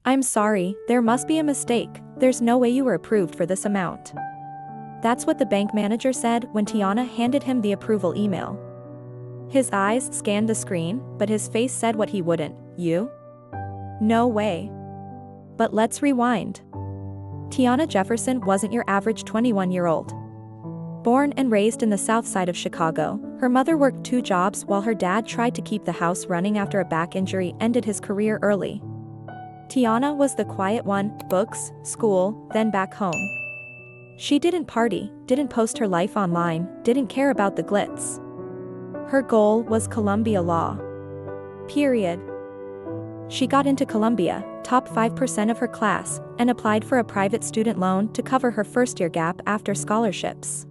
"I'm sorry, there must be a mistake, there's no way you were approved for this amount." That's what the bank manager said when Tiana handed him the approval email. His eyes scanned the screen, but his face said what he wouldn't. "You? No way." But let's rewind. Tiana Jefferson wasn't your average 21-year-old. Born and raised in the south side of Chicago, her mother worked 2 jobs while her dad tried to keep the house running after a back injury ended his career early. Tiana was the quiet one: books, school, then back home. She didn't party, didn't post her life online, didn't care about the glitz. Her goal was Columbia Law. Period. She got into Columbia, top 5% of her class, and applied for a private student loan to cover her first-year gap after scholarships.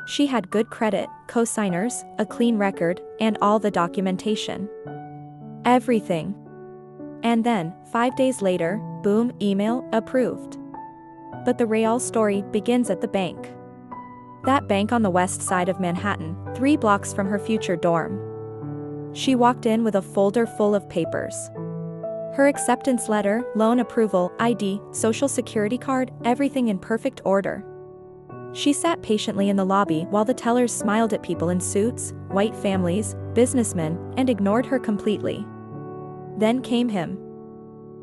She had good credit, co-signers, a clean record, and all the documentation. Everything. And then, 5 days later, boom, email, approved. But the real story begins at the bank. That bank on the west side of Manhattan, 3 blocks from her future dorm. She walked in with a folder full of papers. Her acceptance letter, loan approval, ID, social security card, everything in perfect order. She sat patiently in the lobby while the tellers smiled at people in suits, white families, businessmen, and ignored her completely. Then came him.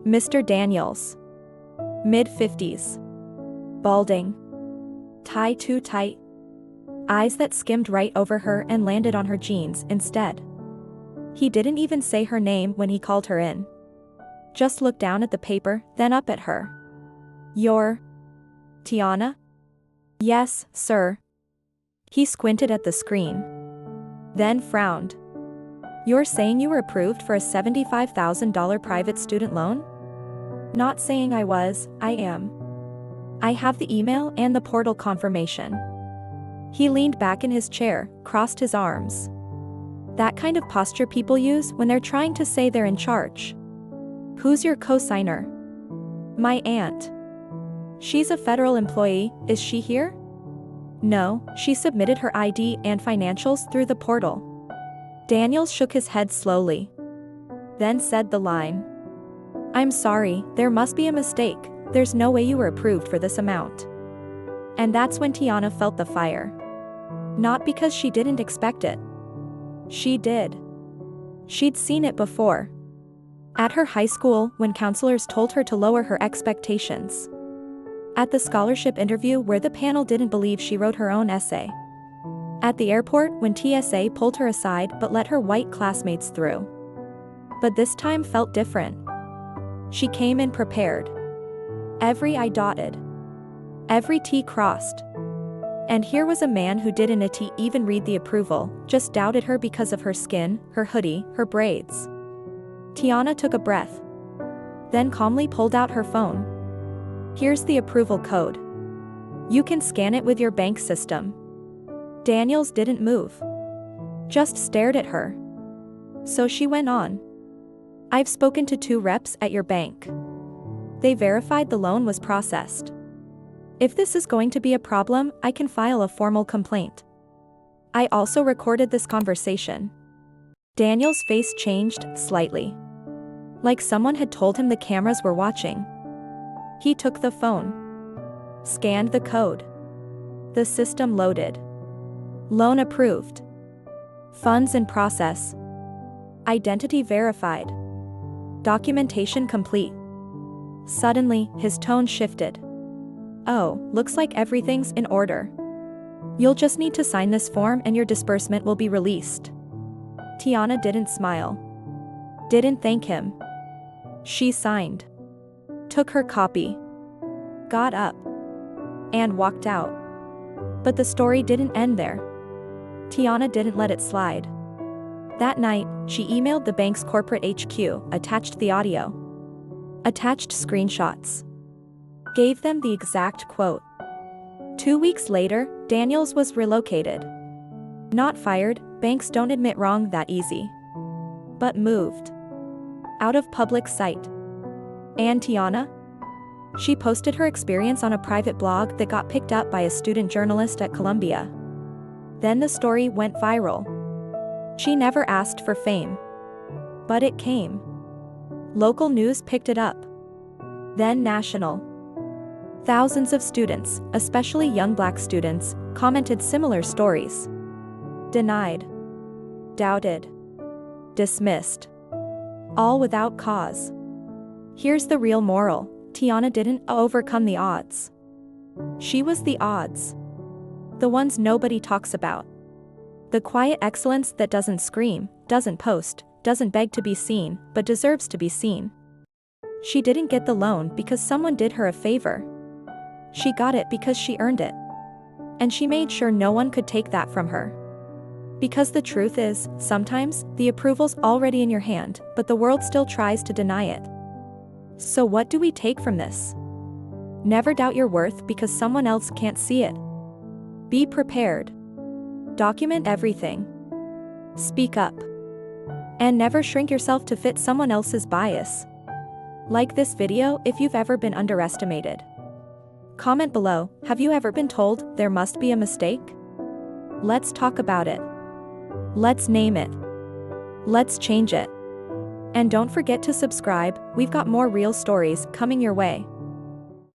Mr. Daniels. Mid-50s. Balding. Tie too tight. Eyes that skimmed right over her and landed on her jeans instead. He didn't even say her name when he called her in. Just looked down at the paper, then up at her. "You're Tiana?" "Yes, sir." He squinted at the screen. Then frowned. "You're saying you were approved for a $75,000 private student loan?" "Not saying I was, I am. I have the email and the portal confirmation." He leaned back in his chair, crossed his arms. That kind of posture people use when they're trying to say they're in charge. "Who's your co-signer?" "My aunt." "She's a federal employee, is she here?" "No, she submitted her ID and financials through the portal." Daniels shook his head slowly. Then said the line. "I'm sorry, there must be a mistake, there's no way you were approved for this amount." And that's when Tiana felt the fire. Not because she didn't expect it. She did. She'd seen it before. At her high school, when counselors told her to lower her expectations. At the scholarship interview where the panel didn't believe she wrote her own essay. At the airport when TSA pulled her aside but let her white classmates through. But this time felt different. She came in prepared. Every I dotted. Every T crossed. And here was a man who didn't even read the approval, just doubted her because of her skin, her hoodie, her braids. Tiana took a breath. Then calmly pulled out her phone. "Here's the approval code. You can scan it with your bank system." Daniels didn't move. Just stared at her. So she went on. "I've spoken to 2 reps at your bank. They verified the loan was processed. If this is going to be a problem, I can file a formal complaint. I also recorded this conversation." Daniel's face changed slightly. Like someone had told him the cameras were watching. He took the phone. Scanned the code. The system loaded. Loan approved. Funds in process. Identity verified. Documentation complete. Suddenly, his tone shifted. "Oh, looks like everything's in order. You'll just need to sign this form and your disbursement will be released." Tiana didn't smile. Didn't thank him. She signed. Took her copy. Got up. And walked out. But the story didn't end there. Tiana didn't let it slide. That night, she emailed the bank's corporate HQ, attached the audio. Attached screenshots. Gave them the exact quote. 2 weeks later, Daniels was relocated. Not fired, banks don't admit wrong that easy. But moved. Out of public sight. And Tiana? She posted her experience on a private blog that got picked up by a student journalist at Columbia. Then the story went viral. She never asked for fame. But it came. Local news picked it up. then national. Thousands of students, especially young Black students, commented similar stories. Denied, doubted, dismissed, all without cause. Here's the real moral: Tiana didn't overcome the odds. She was the odds. The ones nobody talks about. The quiet excellence that doesn't scream, doesn't post, doesn't beg to be seen, but deserves to be seen. She didn't get the loan because someone did her a favor. She got it because she earned it. And she made sure no one could take that from her. Because the truth is, sometimes, the approval's already in your hand, but the world still tries to deny it. So what do we take from this? Never doubt your worth because someone else can't see it. Be prepared. Document everything. Speak up. And never shrink yourself to fit someone else's bias. Like this video if you've ever been underestimated. Comment below, have you ever been told there must be a mistake? Let's talk about it. Let's name it. Let's change it. And don't forget to subscribe, we've got more real stories coming your way.